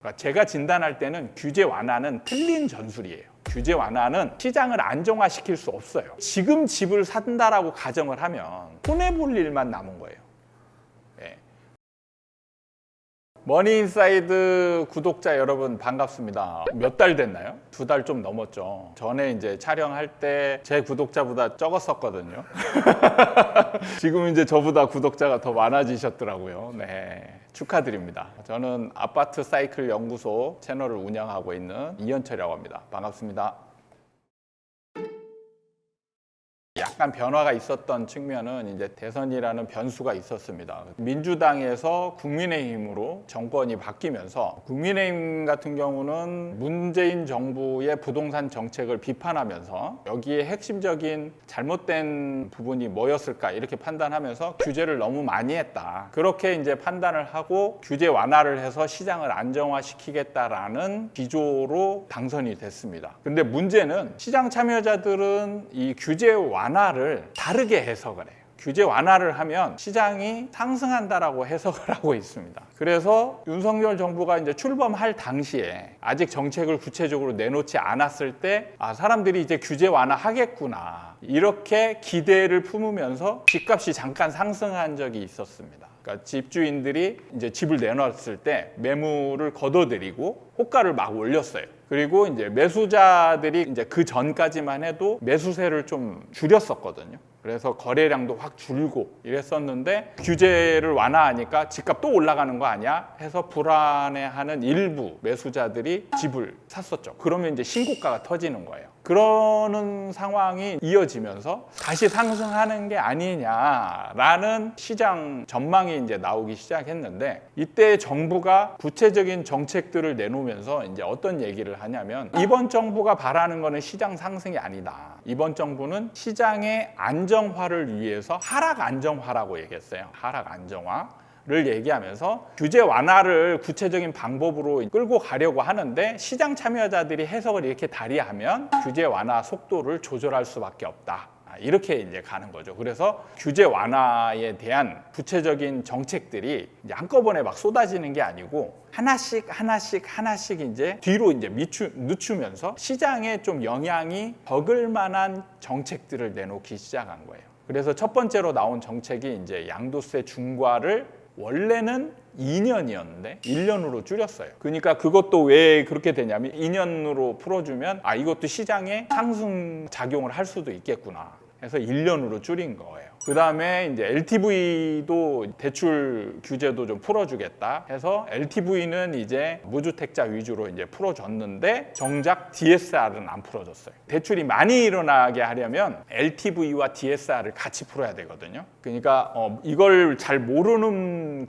그러니까 제가 진단할 때는 규제 완화는 틀린 전술이에요. 규제 완화는 시장을 안정화시킬 수 없어요. 지금 집을 산다라고 가정을 하면 손해볼 일만 남은 거예요. 네. 머니인사이드 구독자 여러분 반갑습니다. 몇 달 됐나요? 2달 좀 넘었죠. 전에 이제 촬영할 때 제 구독자보다 적었었거든요. 지금 이제 저보다 구독자가 더 많아지셨더라고요. 네. 축하드립니다. 저는 아파트 사이클 연구소 채널을 운영하고 있는 이현철이라고 합니다. 반갑습니다. 약간 변화가 있었던 측면은 이제 대선이라는 변수가 있었습니다. 민주당에서 국민의힘으로 정권이 바뀌면서 국민의힘 같은 경우는 문재인 정부의 부동산 정책을 비판하면서 여기에 핵심적인 잘못된 부분이 뭐였을까 이렇게 판단하면서 규제를 너무 많이 했다. 그렇게 이제 판단을 하고 규제 완화를 해서 시장을 안정화시키겠다라는 기조로 당선이 됐습니다. 근데 문제는 시장 참여자들은 이 규제 완화를 다르게 해석을 해요. 규제 완화를 하면 시장이 상승한다라고 해석을 하고 있습니다. 그래서 윤석열 정부가 이제 출범할 당시에 아직 정책을 구체적으로 내놓지 않았을 때 사람들이 이제 규제 완화하겠구나 이렇게 기대를 품으면서 집값이 잠깐 상승한 적이 있었습니다. 그러니까 집주인들이 이제 집을 내놨을 때 매물을 걷어들이고 호가를 막 올렸어요. 그리고 이제 매수자들이 이제 그 전까지만 해도 매수세를 좀 줄였었거든요. 그래서 거래량도 확 줄고 이랬었는데 규제를 완화하니까 집값 또 올라가는 거 아니야? 해서 불안해하는 일부 매수자들이 집을 샀었죠. 그러면 이제 신고가가 터지는 거예요. 그러는 상황이 이어지면서 다시 상승하는 게 아니냐라는 시장 전망이 이제 나오기 시작했는데 이때 정부가 구체적인 정책들을 내놓으면서 이제 어떤 얘기를 하냐면 이번 정부가 바라는 거는 시장 상승이 아니다. 이번 정부는 시장의 안정화를 위해서 하락 안정화라고 얘기했어요. 하락 안정화. 를 얘기하면서 규제 완화를 구체적인 방법으로 끌고 가려고 하는데 시장 참여자들이 해석을 이렇게 다리하면 규제 완화 속도를 조절할 수밖에 없다. 이렇게 이제 가는 거죠. 그래서 규제 완화에 대한 구체적인 정책들이 이제 한꺼번에 막 쏟아지는 게 아니고 하나씩 이제 뒤로 이제 늦추면서 시장에 좀 영향이 적을 만한 정책들을 내놓기 시작한 거예요. 그래서 첫 번째로 나온 정책이 이제 양도세 중과를 원래는 2년이었는데 1년으로 줄였어요. 그러니까 그것도 왜 그렇게 되냐면 2년으로 풀어주면 이것도 시장에 상승 작용을 할 수도 있겠구나 해서 1년으로 줄인 거예요. 그 다음에 이제 LTV도 대출 규제도 좀 풀어주겠다 해서 LTV는 이제 무주택자 위주로 이제 풀어줬는데 정작 DSR은 안 풀어줬어요. 대출이 많이 일어나게 하려면 LTV와 DSR을 같이 풀어야 되거든요. 그러니까 이걸 잘 모르는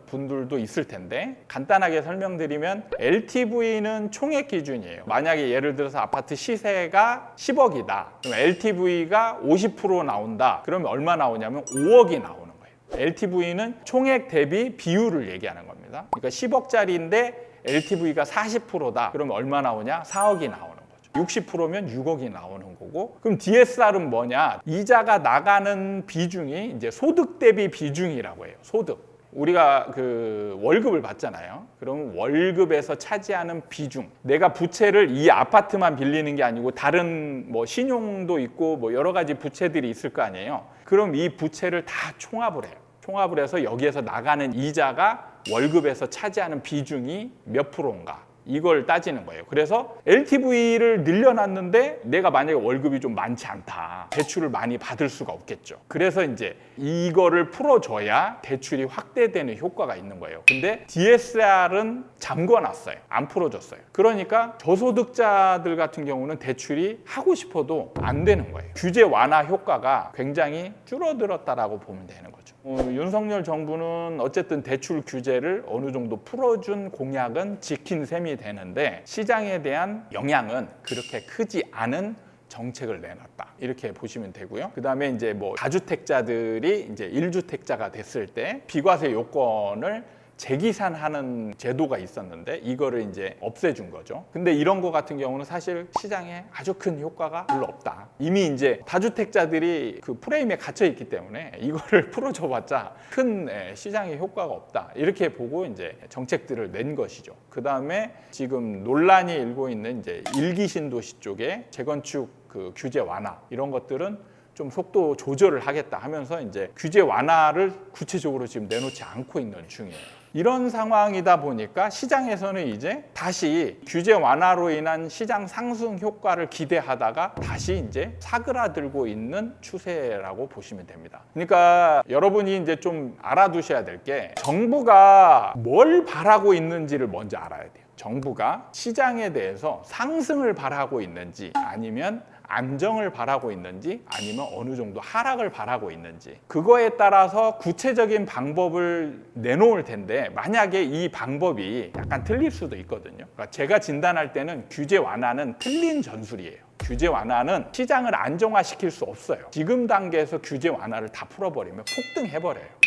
분들도 있을 텐데 간단하게 설명드리면 LTV는 총액 기준이에요. 만약에 예를 들어서 아파트 시세가 10억이다. 그럼 LTV가 50% 나온다. 그러면 얼마 나오냐면 5억이 나오는 거예요. LTV는 총액 대비 비율을 얘기하는 겁니다. 그러니까 10억짜리인데 LTV가 40%다. 그러면 얼마 나오냐? 4억이 나오는 거죠. 60%면 6억이 나오는 거고. 그럼 DSR은 뭐냐? 이자가 나가는 비중이 이제 소득 대비 비중이라고 해요. 소득. 우리가 그 월급을 받잖아요. 그럼 월급에서 차지하는 비중. 내가 부채를 이 아파트만 빌리는 게 아니고 다른 뭐 신용도 있고 뭐 여러 가지 부채들이 있을 거 아니에요. 그럼 이 부채를 다 총합을 해요. 총합을 해서 여기에서 나가는 이자가 월급에서 차지하는 비중이 몇 프로인가. 이걸 따지는 거예요. 그래서 LTV를 늘려놨는데 내가 만약에 월급이 좀 많지 않다. 대출을 많이 받을 수가 없겠죠. 그래서 이제 이거를 풀어줘야 대출이 확대되는 효과가 있는 거예요. 근데 DSR은 잠궈놨어요. 안 풀어줬어요. 그러니까 저소득자들 같은 경우는 대출이 하고 싶어도 안 되는 거예요. 규제 완화 효과가 굉장히 줄어들었다라고 보면 되는 거죠. 윤석열 정부는 어쨌든 대출 규제를 어느 정도 풀어준 공약은 지킨 셈이 되는데 시장에 대한 영향은 그렇게 크지 않은 정책을 내놨다. 이렇게 보시면 되고요. 그 다음에 이제 뭐 다주택자들이 이제 1주택자가 됐을 때 비과세 요건을 재기산하는 제도가 있었는데 이거를 이제 없애준 거죠. 근데 이런 거 같은 경우는 사실 시장에 아주 큰 효과가 별로 없다. 이미 이제 다주택자들이 그 프레임에 갇혀 있기 때문에 이거를 풀어줘봤자 큰 시장의 효과가 없다. 이렇게 보고 이제 정책들을 낸 것이죠. 그 다음에 지금 논란이 일고 있는 이제 일기 신도시 쪽에 재건축 그 규제 완화 이런 것들은 좀 속도 조절을 하겠다 하면서 이제 규제 완화를 구체적으로 지금 내놓지 않고 있는 중이에요. 이런 상황이다 보니까 시장에서는 이제 다시 규제 완화로 인한 시장 상승 효과를 기대하다가 다시 이제 사그라들고 있는 추세라고 보시면 됩니다. 그러니까 여러분이 이제 좀 알아두셔야 될 게 정부가 뭘 바라고 있는지를 먼저 알아야 돼요. 정부가 시장에 대해서 상승을 바라고 있는지 아니면 안정을 바라고 있는지 아니면 어느 정도 하락을 바라고 있는지 그거에 따라서 구체적인 방법을 내놓을 텐데 만약에 이 방법이 약간 틀릴 수도 있거든요. 그러니까 제가 진단할 때는 규제 완화는 틀린 전술이에요. 규제 완화는 시장을 안정화시킬 수 없어요. 지금 단계에서 규제 완화를 다 풀어버리면 폭등해버려요.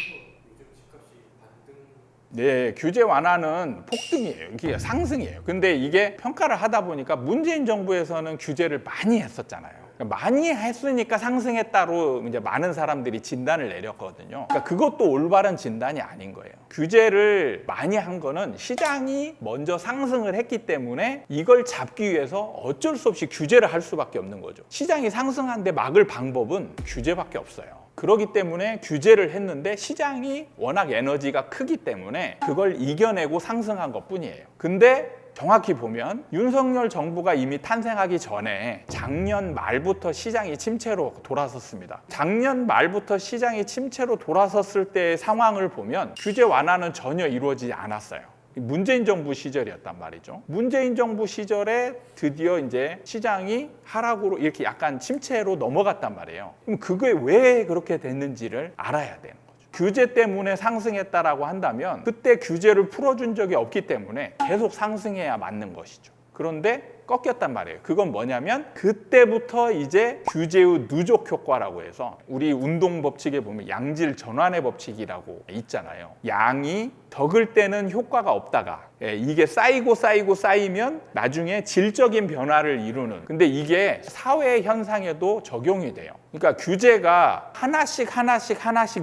네, 규제 완화는 폭등이에요. 이게 상승이에요. 근데 이게 평가를 하다 보니까 문재인 정부에서는 규제를 많이 했었잖아요. 많이 했으니까 상승했다로 이제 많은 사람들이 진단을 내렸거든요. 그러니까 그것도 올바른 진단이 아닌 거예요. 규제를 많이 한 거는 시장이 먼저 상승을 했기 때문에 이걸 잡기 위해서 어쩔 수 없이 규제를 할 수밖에 없는 거죠. 시장이 상승한데 막을 방법은 규제밖에 없어요. 그렇기 때문에 규제를 했는데 시장이 워낙 에너지가 크기 때문에 그걸 이겨내고 상승한 것뿐이에요. 근데 정확히 보면 윤석열 정부가 이미 탄생하기 전에 작년 말부터 시장이 침체로 돌아섰습니다. 작년 말부터 시장이 침체로 돌아섰을 때의 상황을 보면 규제 완화는 전혀 이루어지지 않았어요. 문재인 정부 시절이었단 말이죠. 문재인 정부 시절에 드디어 이제 시장이 하락으로 이렇게 약간 침체로 넘어갔단 말이에요. 그럼 그게 왜 그렇게 됐는지를 알아야 되는 거죠. 규제 때문에 상승했다라고 한다면 그때 규제를 풀어준 적이 없기 때문에 계속 상승해야 맞는 것이죠. 그런데 꺾였단 말이에요. 그건 뭐냐면 그때부터 이제 규제의 누적 효과라고 해서 우리 운동 법칙에 보면 양질 전환의 법칙이라고 있잖아요. 양이 적을 때는 효과가 없다가 이게 쌓이면 나중에 질적인 변화를 이루는, 근데 이게 사회 현상에도 적용이 돼요. 그러니까 규제가 하나씩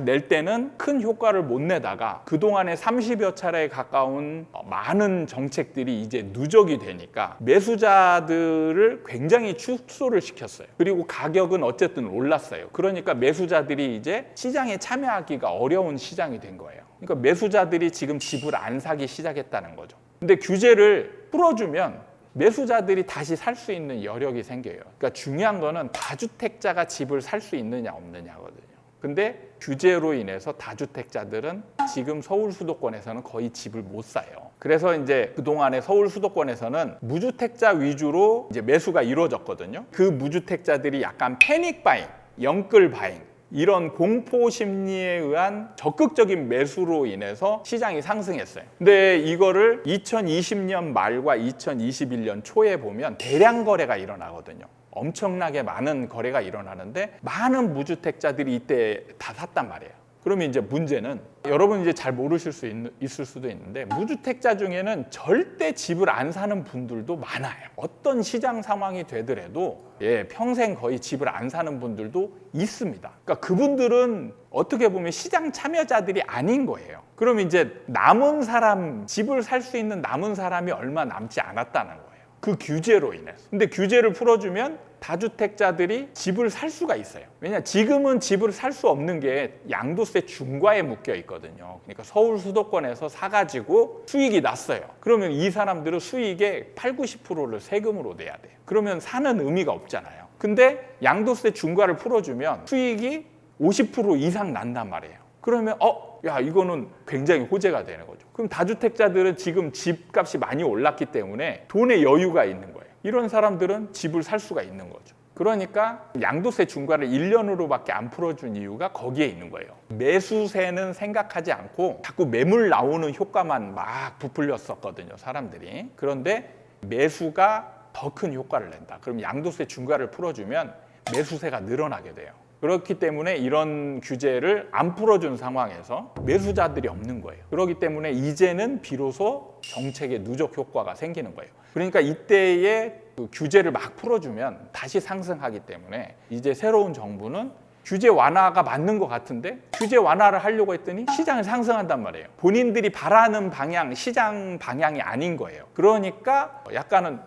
낼 때는 큰 효과를 못 내다가 그동안에 30여 차례에 가까운 많은 정책들이 이제 누적이 되니까 매수자들을 굉장히 축소를 시켰어요. 그리고 가격은 어쨌든 올랐어요. 그러니까 매수자들이 이제 시장에 참여하기가 어려운 시장이 된 거예요. 그러니까 매수자들이 지금 집을 안 사기 시작했다는 거죠. 근데 규제를 풀어주면 매수자들이 다시 살 수 있는 여력이 생겨요. 그러니까 중요한 거는 다주택자가 집을 살 수 있느냐 없느냐거든요. 근데 규제로 인해서 다주택자들은 지금 서울 수도권에서는 거의 집을 못 사요. 그래서 이제 그동안에 서울 수도권에서는 무주택자 위주로 이제 매수가 이루어졌거든요. 그 무주택자들이 약간 패닉 바잉, 영끌 바잉, 이런 공포 심리에 의한 적극적인 매수로 인해서 시장이 상승했어요. 근데 이거를 2020년 말과 2021년 초에 보면 대량 거래가 일어나거든요. 엄청나게 많은 거래가 일어나는데 많은 무주택자들이 이때 다 샀단 말이에요. 그러면 이제 문제는 여러분 이제 잘 모르실 수 있을 수도 있는데 무주택자 중에는 절대 집을 안 사는 분들도 많아요. 어떤 시장 상황이 되더라도 평생 거의 집을 안 사는 분들도 있습니다. 그러니까 그분들은 어떻게 보면 시장 참여자들이 아닌 거예요. 그럼 이제 남은 사람, 집을 살 수 있는 남은 사람이 얼마 남지 않았다는 거예요. 그 규제로 인해서. 근데 규제를 풀어주면 다주택자들이 집을 살 수가 있어요. 왜냐, 지금은 집을 살 수 없는 게 양도세 중과에 묶여 있거든요. 그러니까 서울 수도권에서 사가지고 수익이 났어요. 그러면 이 사람들은 수익의 80, 90%를 세금으로 내야 돼요. 그러면 사는 의미가 없잖아요. 근데 양도세 중과를 풀어주면 수익이 50% 이상 난단 말이에요. 그러면 야, 이거는 굉장히 호재가 되는 거죠. 그럼 다주택자들은 지금 집값이 많이 올랐기 때문에 돈의 여유가 있는 거예요. 이런 사람들은 집을 살 수가 있는 거죠. 그러니까 양도세 중과를 1년으로밖에 안 풀어준 이유가 거기에 있는 거예요. 매수세는 생각하지 않고 자꾸 매물 나오는 효과만 막 부풀렸었거든요, 사람들이. 그런데 매수가 더 큰 효과를 낸다. 그럼 양도세 중과를 풀어주면 매수세가 늘어나게 돼요. 그렇기 때문에 이런 규제를 안 풀어준 상황에서 매수자들이 없는 거예요. 그렇기 때문에 이제는 비로소 정책의 누적 효과가 생기는 거예요. 그러니까 이때에 그 규제를 막 풀어주면 다시 상승하기 때문에 이제 새로운 정부는 규제 완화가 맞는 것 같은데 규제 완화를 하려고 했더니 시장이 상승한단 말이에요. 본인들이 바라는 방향, 시장 방향이 아닌 거예요. 그러니까 약간은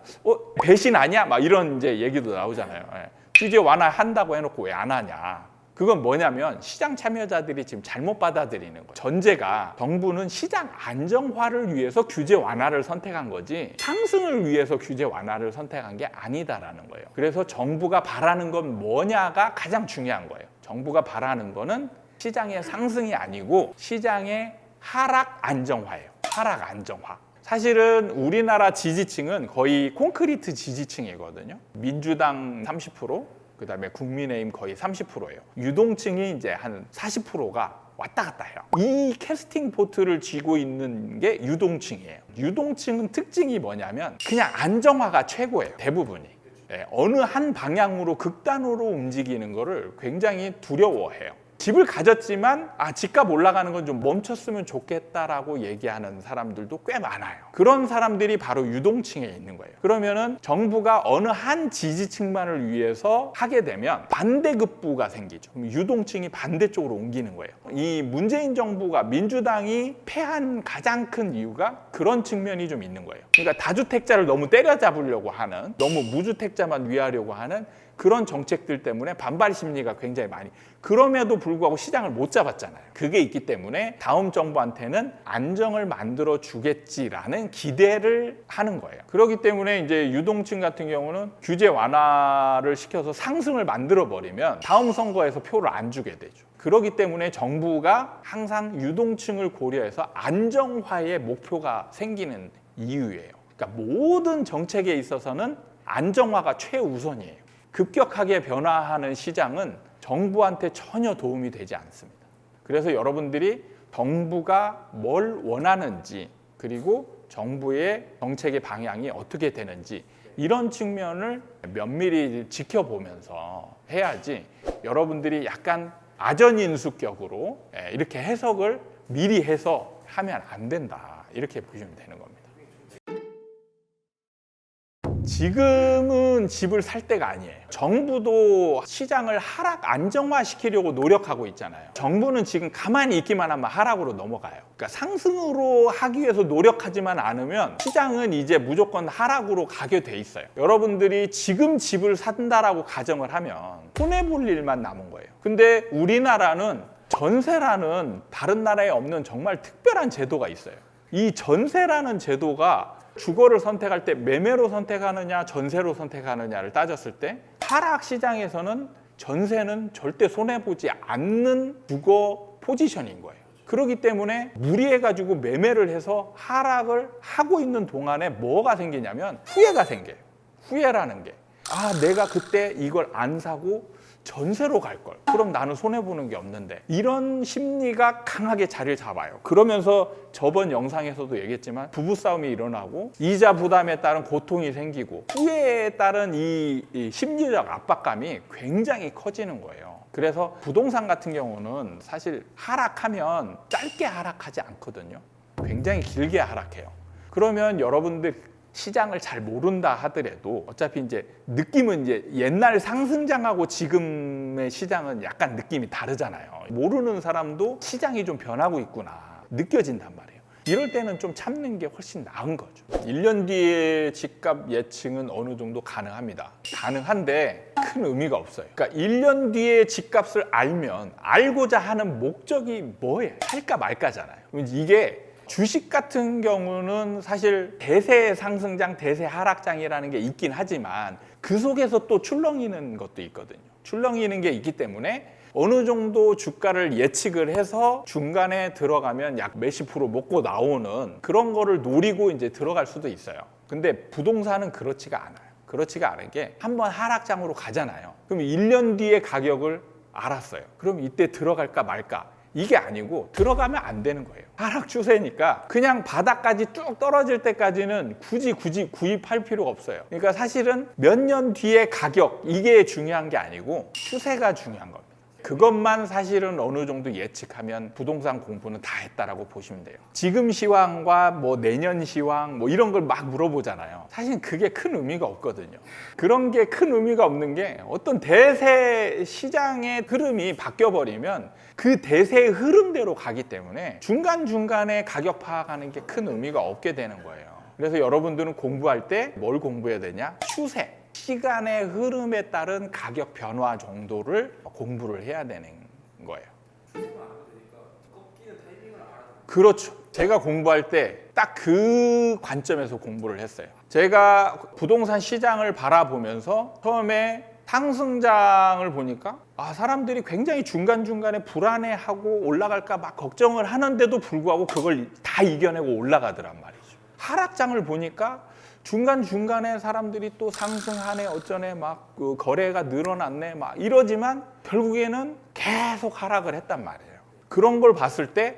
배신 아니야? 막 이런 이제 얘기도 나오잖아요. 규제 완화한다고 해놓고 왜 안 하냐. 그건 뭐냐면 시장 참여자들이 지금 잘못 받아들이는 거예요. 전제가 정부는 시장 안정화를 위해서 규제 완화를 선택한 거지 상승을 위해서 규제 완화를 선택한 게 아니다라는 거예요. 그래서 정부가 바라는 건 뭐냐가 가장 중요한 거예요. 정부가 바라는 거는 시장의 상승이 아니고 시장의 하락 안정화예요. 하락 안정화. 사실은 우리나라 지지층은 거의 콘크리트 지지층이거든요. 민주당 30%, 그다음에 국민의힘 거의 30%예요. 유동층이 이제 한 40%가 왔다 갔다 해요. 이 캐스팅 보트를 쥐고 있는 게 유동층이에요. 유동층은 특징이 뭐냐면 그냥 안정화가 최고예요. 대부분이. 어느 한 방향으로 극단으로 움직이는 거를 굉장히 두려워해요. 집을 가졌지만 집값 올라가는 건 좀 멈췄으면 좋겠다라고 얘기하는 사람들도 꽤 많아요. 그런 사람들이 바로 유동층에 있는 거예요. 그러면은 정부가 어느 한 지지층만을 위해서 하게 되면 반대급부가 생기죠. 그럼 유동층이 반대쪽으로 옮기는 거예요. 이 문재인 정부가 민주당이 패한 가장 큰 이유가 그런 측면이 좀 있는 거예요. 그러니까 다주택자를 너무 때려잡으려고 하는, 너무 무주택자만 위하려고 하는 그런 정책들 때문에 반발 심리가 굉장히 많이, 그럼에도 불구하고 시장을 못 잡았잖아요. 그게 있기 때문에 다음 정부한테는 안정을 만들어 주겠지라는 기대를 하는 거예요. 그렇기 때문에 이제 유동층 같은 경우는 규제 완화를 시켜서 상승을 만들어 버리면 다음 선거에서 표를 안 주게 되죠. 그렇기 때문에 정부가 항상 유동층을 고려해서 안정화의 목표가 생기는 이유예요. 그러니까 모든 정책에 있어서는 안정화가 최우선이에요. 급격하게 변화하는 시장은 정부한테 전혀 도움이 되지 않습니다. 그래서 여러분들이 정부가 뭘 원하는지, 그리고 정부의 정책의 방향이 어떻게 되는지 이런 측면을 면밀히 지켜보면서 해야지, 여러분들이 약간 아전인수격으로 이렇게 해석을 미리 해서 하면 안 된다, 이렇게 보시면 되는 겁니다. 지금은 집을 살 때가 아니에요. 정부도 시장을 하락 안정화시키려고 노력하고 있잖아요. 정부는 지금 가만히 있기만 하면 하락으로 넘어가요. 그러니까 상승으로 하기 위해서 노력하지만 않으면 시장은 이제 무조건 하락으로 가게 돼 있어요. 여러분들이 지금 집을 산다라고 가정을 하면 손해볼 일만 남은 거예요. 근데 우리나라는 전세라는 다른 나라에 없는 정말 특별한 제도가 있어요. 이 전세라는 제도가 주거를 선택할 때 매매로 선택하느냐 전세로 선택하느냐를 따졌을 때 하락 시장에서는 전세는 절대 손해보지 않는 주거 포지션인 거예요. 그렇기 때문에 무리해가지고 매매를 해서 하락을 하고 있는 동안에 뭐가 생기냐면 후회가 생겨요. 후회라는 게, 내가 그때 이걸 안 사고 전세로 갈 걸. 그럼 나는 손해보는 게 없는데. 이런 심리가 강하게 자리를 잡아요. 그러면서 저번 영상에서도 얘기했지만 부부싸움이 일어나고 이자 부담에 따른 고통이 생기고 후회에 따른 이 심리적 압박감이 굉장히 커지는 거예요. 그래서 부동산 같은 경우는 사실 하락하면 짧게 하락하지 않거든요. 굉장히 길게 하락해요. 그러면 여러분들 시장을 잘 모른다 하더라도 어차피 이제 느낌은 이제 옛날 상승장하고 지금의 시장은 약간 느낌이 다르잖아요. 모르는 사람도 시장이 좀 변하고 있구나 느껴진단 말이에요. 이럴 때는 좀 참는 게 훨씬 나은 거죠. 1년 뒤에 집값 예측은 어느 정도 가능합니다. 가능한데 큰 의미가 없어요. 그러니까 1년 뒤에 집값을 알면 알고자 하는 목적이 뭐예요? 살까 말까잖아요. 이게 주식 같은 경우는 사실 대세 상승장, 대세 하락장이라는 게 있긴 하지만 그 속에서 또 출렁이는 것도 있거든요. 출렁이는 게 있기 때문에 어느 정도 주가를 예측을 해서 중간에 들어가면 약 몇십 프로 먹고 나오는 그런 거를 노리고 이제 들어갈 수도 있어요. 근데 부동산은 그렇지가 않아요. 그렇지가 않은 게 한번 하락장으로 가잖아요. 그럼 1년 뒤에 가격을 알았어요. 그럼 이때 들어갈까 말까? 이게 아니고 들어가면 안 되는 거예요. 하락 추세니까 그냥 바닥까지 쭉 떨어질 때까지는 굳이 구입할 필요가 없어요. 그러니까 사실은 몇 년 뒤의 가격, 이게 중요한 게 아니고 추세가 중요한 겁니다. 그것만 사실은 어느 정도 예측하면 부동산 공부는 다 했다라고 보시면 돼요. 지금 시황과 뭐 내년 시황 뭐 이런 걸 막 물어보잖아요. 사실 그게 큰 의미가 없거든요. 그런 게 큰 의미가 없는 게 어떤 대세 시장의 흐름이 바뀌어버리면 그 대세의 흐름대로 가기 때문에 중간중간에 가격 파악하는 게 큰 의미가 없게 되는 거예요. 그래서 여러분들은 공부할 때 뭘 공부해야 되냐? 추세, 시간의 흐름에 따른 가격 변화 정도를 공부를 해야 되는 거예요. 그렇죠. 제가 공부할 때 딱 그 관점에서 공부를 했어요. 제가 부동산 시장을 바라보면서 처음에 상승장을 보니까 사람들이 굉장히 중간중간에 불안해하고 올라갈까 막 걱정을 하는데도 불구하고 그걸 다 이겨내고 올라가더란 말이죠. 하락장을 보니까 중간중간에 사람들이 또 상승하네 어쩌네 막 그 거래가 늘어났네 막 이러지만 결국에는 계속 하락을 했단 말이에요. 그런 걸 봤을 때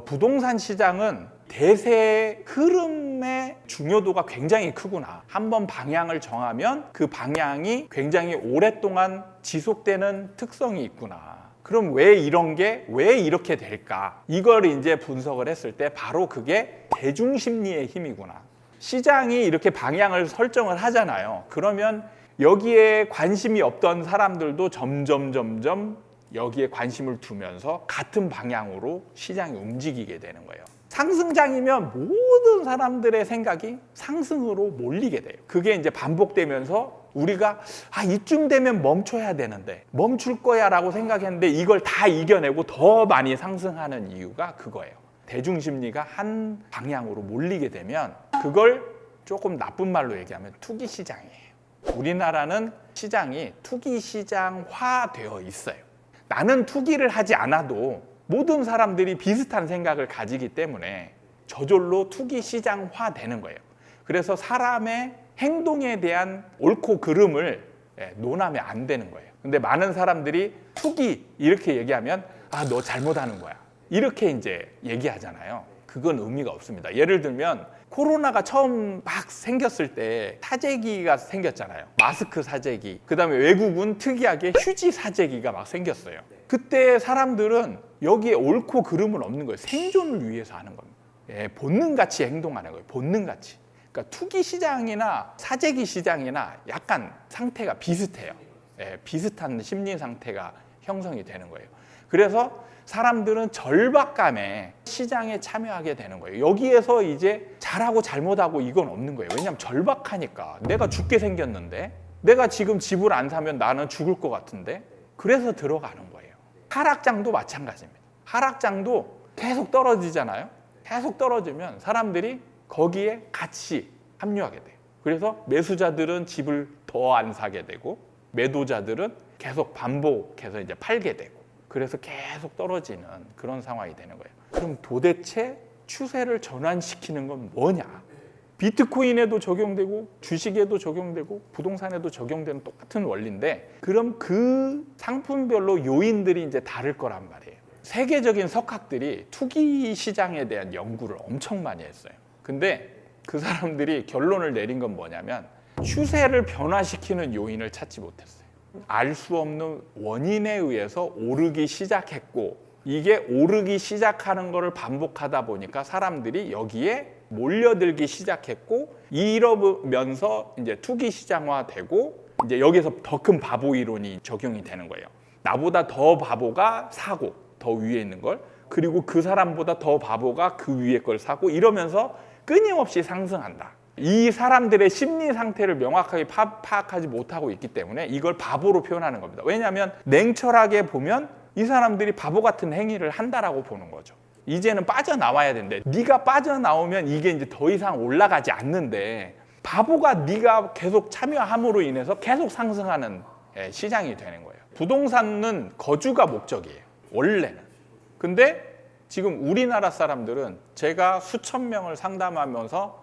부동산 시장은 대세 흐름의 중요도가 굉장히 크구나. 한번 방향을 정하면 그 방향이 굉장히 오랫동안 지속되는 특성이 있구나. 그럼 왜 이렇게 될까? 이걸 이제 분석을 했을 때 바로 그게 대중심리의 힘이구나. 시장이 이렇게 방향을 설정을 하잖아요. 그러면 여기에 관심이 없던 사람들도 점점 여기에 관심을 두면서 같은 방향으로 시장이 움직이게 되는 거예요. 상승장이면 모든 사람들의 생각이 상승으로 몰리게 돼요. 그게 이제 반복되면서 우리가 이쯤 되면 멈춰야 되는데 멈출 거야 라고 생각했는데 이걸 다 이겨내고 더 많이 상승하는 이유가 그거예요. 대중심리가 한 방향으로 몰리게 되면 그걸 조금 나쁜 말로 얘기하면 투기 시장이에요. 우리나라는 시장이 투기 시장화 되어 있어요. 나는 투기를 하지 않아도 모든 사람들이 비슷한 생각을 가지기 때문에 저절로 투기 시장화 되는 거예요. 그래서 사람의 행동에 대한 옳고 그름을 논하면 안 되는 거예요. 근데 많은 사람들이 투기 이렇게 얘기하면 너 잘못하는 거야. 이렇게 이제 얘기하잖아요. 그건 의미가 없습니다. 예를 들면 코로나가 처음 막 생겼을 때 사재기가 생겼잖아요. 마스크 사재기. 그다음에 외국은 특이하게 휴지 사재기가 막 생겼어요. 그때 사람들은 여기에 옳고 그름은 없는 거예요. 생존을 위해서 하는 겁니다. 본능같이 행동하는 거예요. 본능같이. 그러니까 투기 시장이나 사재기 시장이나 약간 상태가 비슷해요. 비슷한 심리 상태가 형성이 되는 거예요. 그래서 사람들은 절박감에 시장에 참여하게 되는 거예요. 여기에서 이제 잘하고 잘못하고 이건 없는 거예요. 왜냐하면 절박하니까. 내가 죽게 생겼는데 내가 지금 집을 안 사면 나는 죽을 것 같은데 그래서 들어가는 거예요. 하락장도 마찬가지입니다. 하락장도 계속 떨어지잖아요. 계속 떨어지면 사람들이 거기에 같이 합류하게 돼요. 그래서 매수자들은 집을 더 안 사게 되고 매도자들은 계속 반복해서 이제 팔게 되고 그래서 계속 떨어지는 그런 상황이 되는 거예요. 그럼 도대체 추세를 전환시키는 건 뭐냐? 비트코인에도 적용되고 주식에도 적용되고 부동산에도 적용되는 똑같은 원리인데 그럼 그 상품별로 요인들이 이제 다를 거란 말이에요. 세계적인 석학들이 투기 시장에 대한 연구를 엄청 많이 했어요. 근데 그 사람들이 결론을 내린 건 뭐냐면 추세를 변화시키는 요인을 찾지 못했어요. 알 수 없는 원인에 의해서 오르기 시작했고 이게 오르기 시작하는 것을 반복하다 보니까 사람들이 여기에 몰려들기 시작했고 이러면서 이제 투기 시장화되고 이제 여기서 더 큰 바보 이론이 적용이 되는 거예요. 나보다 더 바보가 사고 더 위에 있는 걸 그리고 그 사람보다 더 바보가 그 위에 걸 사고 이러면서 끊임없이 상승한다. 이 사람들의 심리 상태를 명확하게 파악하지 못하고 있기 때문에 이걸 바보로 표현하는 겁니다. 왜냐하면 냉철하게 보면 이 사람들이 바보 같은 행위를 한다라고 보는 거죠. 이제는 빠져나와야 되는데 네가 빠져나오면 이게 이제 더 이상 올라가지 않는데 바보가 네가 계속 참여함으로 인해서 계속 상승하는 시장이 되는 거예요. 부동산은 거주가 목적이에요. 원래는. 근데 지금 우리나라 사람들은 제가 수천 명을 상담하면서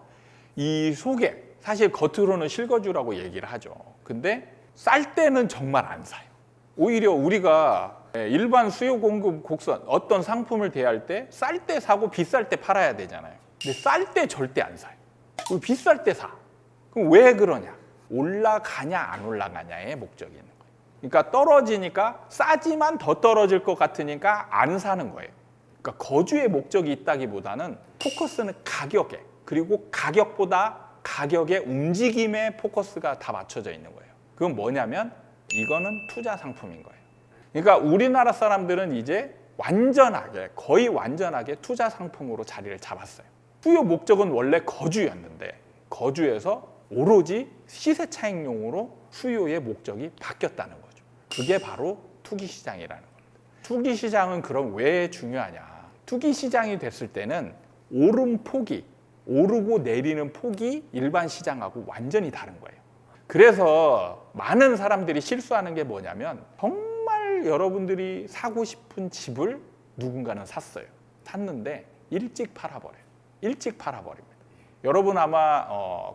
이 속에 사실 겉으로는 실거주라고 얘기를 하죠. 근데 쌀 때는 정말 안 사요. 오히려 우리가 일반 수요 공급 곡선 어떤 상품을 대할 때 쌀 때 사고 비쌀 때 팔아야 되잖아요. 근데 쌀 때 절대 안 사요. 비쌀 때 사. 그럼 왜 그러냐? 올라가냐 안 올라가냐의 목적이 있는 거예요. 그러니까 떨어지니까 싸지만 더 떨어질 것 같으니까 안 사는 거예요. 그러니까 거주의 목적이 있다기보다는 포커스는 가격에, 그리고 가격보다 가격의 움직임에 포커스가 다 맞춰져 있는 거예요. 그건 뭐냐면 이거는 투자 상품인 거예요. 그러니까 우리나라 사람들은 이제 완전하게, 거의 완전하게 투자 상품으로 자리를 잡았어요. 수요 목적은 원래 거주였는데 거주에서 오로지 시세 차익용으로 수요의 목적이 바뀌었다는 거죠. 그게 바로 투기 시장이라는 겁니다. 투기 시장은 그럼 왜 중요하냐? 투기 시장이 됐을 때는 오름 폭이, 오르고 내리는 폭이 일반 시장하고 완전히 다른 거예요. 그래서 많은 사람들이 실수하는 게 뭐냐면 정말 여러분들이 사고 싶은 집을 누군가는 샀어요. 샀는데 일찍 팔아버려요. 일찍 팔아버립니다. 여러분 아마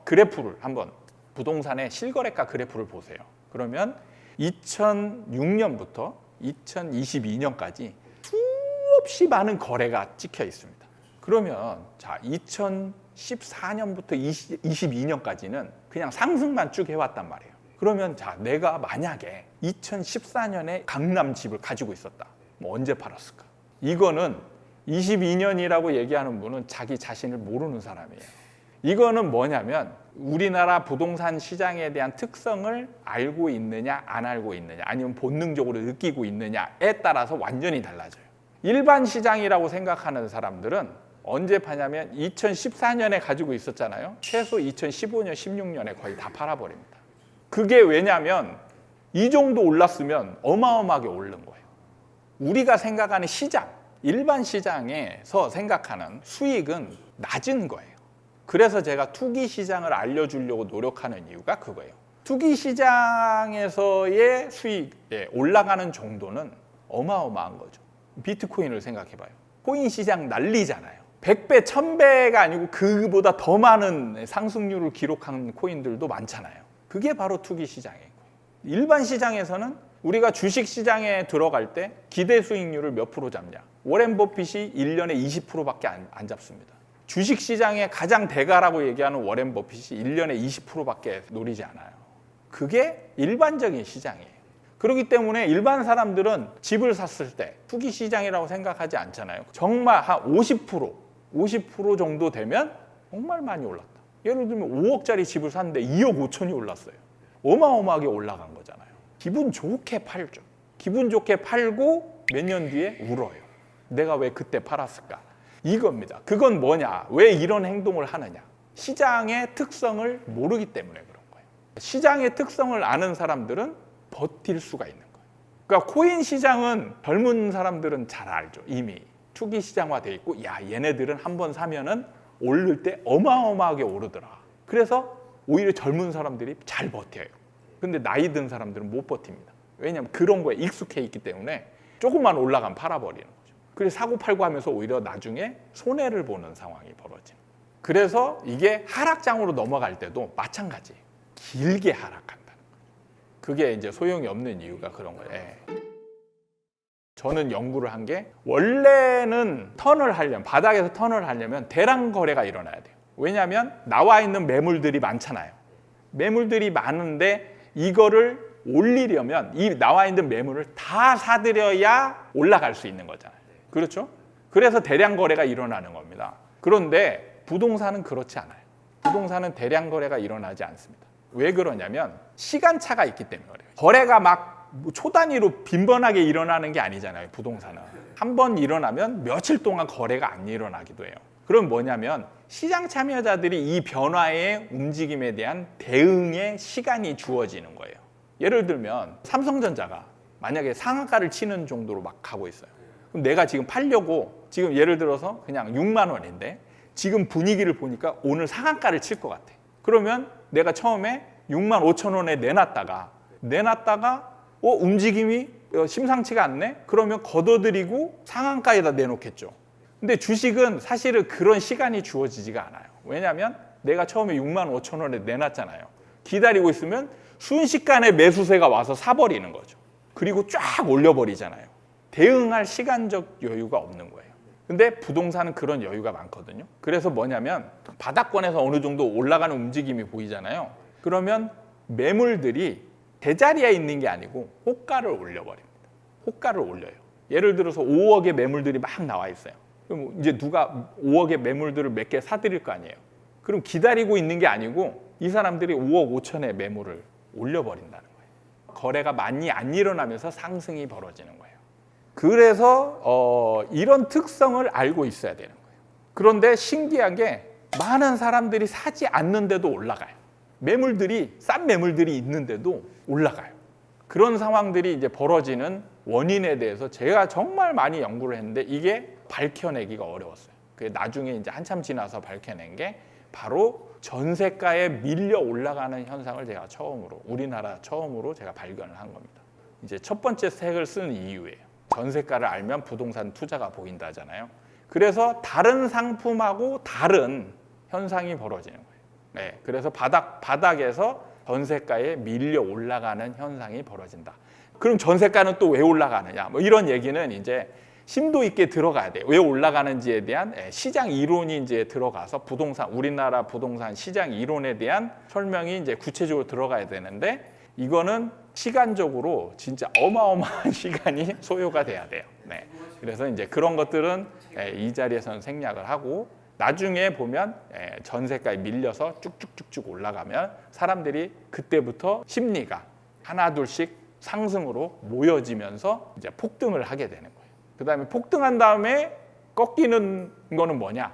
그래프를 한번, 부동산의 실거래가 그래프를 보세요. 그러면 2006년부터 2022년까지 수없이 많은 거래가 찍혀 있습니다. 그러면 자, 2014년부터 22년까지는 그냥 상승만 쭉 해왔단 말이에요. 그러면 자, 내가 만약에 2014년에 강남 집을 가지고 있었다. 뭐 언제 팔았을까? 이거는 22년이라고 얘기하는 분은 자기 자신을 모르는 사람이에요. 이거는 뭐냐면 우리나라 부동산 시장에 대한 특성을 알고 있느냐 안 알고 있느냐, 아니면 본능적으로 느끼고 있느냐에 따라서 완전히 달라져요. 일반 시장이라고 생각하는 사람들은 언제 파냐면 2014년에 가지고 있었잖아요. 최소 2015년, 16년에 거의 다 팔아버립니다. 그게 왜냐면 이 정도 올랐으면 어마어마하게 오른 거예요. 우리가 생각하는 시장, 일반 시장에서 생각하는 수익은 낮은 거예요. 그래서 제가 투기 시장을 알려주려고 노력하는 이유가 그거예요. 투기 시장에서의 수익에 올라가는 정도는 어마어마한 거죠. 비트코인을 생각해봐요. 코인 시장 난리잖아요. 100배, 1000배가 아니고 그보다 더 많은 상승률을 기록한 코인들도 많잖아요. 그게 바로 투기 시장이에요. 일반 시장에서는 우리가 주식 시장에 들어갈 때 기대 수익률을 몇 프로 잡냐? 워렌 버핏이 1년에 20%밖에 안 잡습니다. 주식 시장의 가장 대가라고 얘기하는 워렌 버핏이 1년에 20%밖에 노리지 않아요. 그게 일반적인 시장이에요. 그렇기 때문에 일반 사람들은 집을 샀을 때 투기 시장이라고 생각하지 않잖아요. 정말 한 50% 정도 되면 정말 많이 올랐다. 예를 들면 5억짜리 집을 샀는데 2억 5천이 올랐어요. 어마어마하게 올라간 거잖아요. 기분 좋게 팔죠. 기분 좋게 팔고 몇 년 뒤에 울어요. 내가 왜 그때 팔았을까? 이겁니다. 그건 뭐냐? 왜 이런 행동을 하느냐? 시장의 특성을 모르기 때문에 그런 거예요. 시장의 특성을 아는 사람들은 버틸 수가 있는 거예요. 그러니까 코인 시장은 젊은 사람들은 잘 알죠. 이미 투기 시장화돼 있고, 야, 얘네들은 한번 사면은 오를 때 어마어마하게 오르더라. 그래서 오히려 젊은 사람들이 잘 버텨요. 근데 나이 든 사람들은 못 버팁니다. 왜냐하면 그런 거에 익숙해 있기 때문에 조금만 올라가면 팔아버리는 거죠. 그래서 사고 팔고 하면서 오히려 나중에 손해를 보는 상황이 벌어지는 거예요. 그래서 이게 하락장으로 넘어갈 때도 마찬가지예요. 길게 하락한다는 거죠. 그게 이제 소용이 없는 이유가 그런 거예요. 저는 연구를 한 게, 원래는 턴을 하려면, 바닥에서 턴을 하려면 대량 거래가 일어나야 돼요. 왜냐하면 나와 있는 매물들이 많잖아요. 매물들이 많은데 이거를 올리려면 이 나와 있는 매물을 다 사들여야 올라갈 수 있는 거잖아요. 그렇죠? 그래서 대량 거래가 일어나는 겁니다. 그런데 부동산은 그렇지 않아요. 부동산은 대량 거래가 일어나지 않습니다. 왜 그러냐면 시간차가 있기 때문에 그래요. 거래가 막 초단위로 빈번하게 일어나는 게 아니잖아요. 부동산은 한 번 일어나면 며칠 동안 거래가 안 일어나기도 해요. 그럼 뭐냐면 시장 참여자들이 이 변화의 움직임에 대한 대응의 시간이 주어지는 거예요. 예를 들면 삼성전자가 만약에 상한가를 치는 정도로 막 가고 있어요. 그럼 내가 지금 팔려고, 지금 예를 들어서 그냥 6만 원인데 지금 분위기를 보니까 오늘 상한가를 칠 것 같아. 그러면 내가 처음에 6만 5천 원에 내놨다가 움직임이 심상치가 않네? 그러면 걷어들이고 상한가에다 내놓겠죠. 근데 주식은 사실은 그런 시간이 주어지지가 않아요. 왜냐하면 내가 처음에 6만 5천 원에 내놨잖아요. 기다리고 있으면 순식간에 매수세가 와서 사버리는 거죠. 그리고 쫙 올려버리잖아요. 대응할 시간적 여유가 없는 거예요. 근데 부동산은 그런 여유가 많거든요. 그래서 뭐냐면 바닥권에서 어느 정도 올라가는 움직임이 보이잖아요. 그러면 매물들이 제자리에 있는 게 아니고 호가를 올려버립니다. 호가를 올려요. 예를 들어서 5억의 매물들이 막 나와 있어요. 그럼 이제 누가 5억의 매물들을 몇 개 사드릴 거 아니에요. 그럼 기다리고 있는 게 아니고 이 사람들이 5억 5천의 매물을 올려버린다는 거예요. 거래가 많이 안 일어나면서 상승이 벌어지는 거예요. 그래서 이런 특성을 알고 있어야 되는 거예요. 그런데 신기하게 많은 사람들이 사지 않는데도 올라가요. 매물들이 싼 매물들이 있는데도 올라가요. 그런 상황들이 이제 벌어지는 원인에 대해서 제가 정말 많이 연구를 했는데 이게 밝혀내기가 어려웠어요. 그게 나중에 이제 한참 지나서 밝혀낸 게 바로 전세가에 밀려 올라가는 현상을 제가 우리나라 처음으로 제가 발견을 한 겁니다. 이제 첫 번째 색을 쓴 이유예요. 전세가를 알면 부동산 투자가 보인다잖아요. 그래서 다른 상품하고 다른 현상이 벌어지는 거예요. 네, 그래서 바닥에서 전세가에 밀려 올라가는 현상이 벌어진다. 그럼 전세가는 또 왜 올라가느냐? 뭐 이런 얘기는 이제 심도 있게 들어가야 돼요. 왜 올라가는지에 대한 시장 이론이 이제 들어가서 우리나라 부동산 시장 이론에 대한 설명이 이제 구체적으로 들어가야 되는데 이거는 시간적으로 진짜 어마어마한 시간이 소요가 돼야 돼요. 네. 그래서 이제 그런 것들은 이 자리에서는 생략을 하고 나중에 보면 전세가에 밀려서 쭉쭉쭉쭉 올라가면 사람들이 그때부터 심리가 하나 둘씩 상승으로 모여지면서 이제 폭등을 하게 되는 거예요. 그다음에 폭등한 다음에 꺾이는 거는 뭐냐?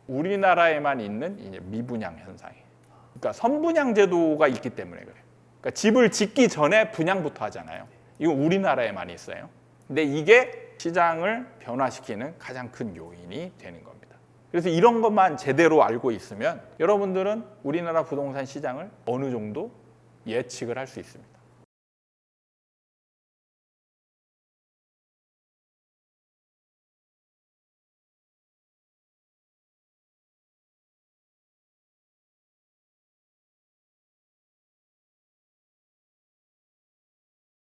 우리나라에만 있는 이제 미분양 현상이에요. 그러니까 선분양 제도가 있기 때문에 그래요. 그러니까 집을 짓기 전에 분양부터 하잖아요. 이건 우리나라에만 있어요. 근데 이게 시장을 변화시키는 가장 큰 요인이 되는 겁니다. 그래서 이런 것만 제대로 알고 있으면 여러분들은 우리나라 부동산 시장을 어느 정도 예측을 할 수 있습니다.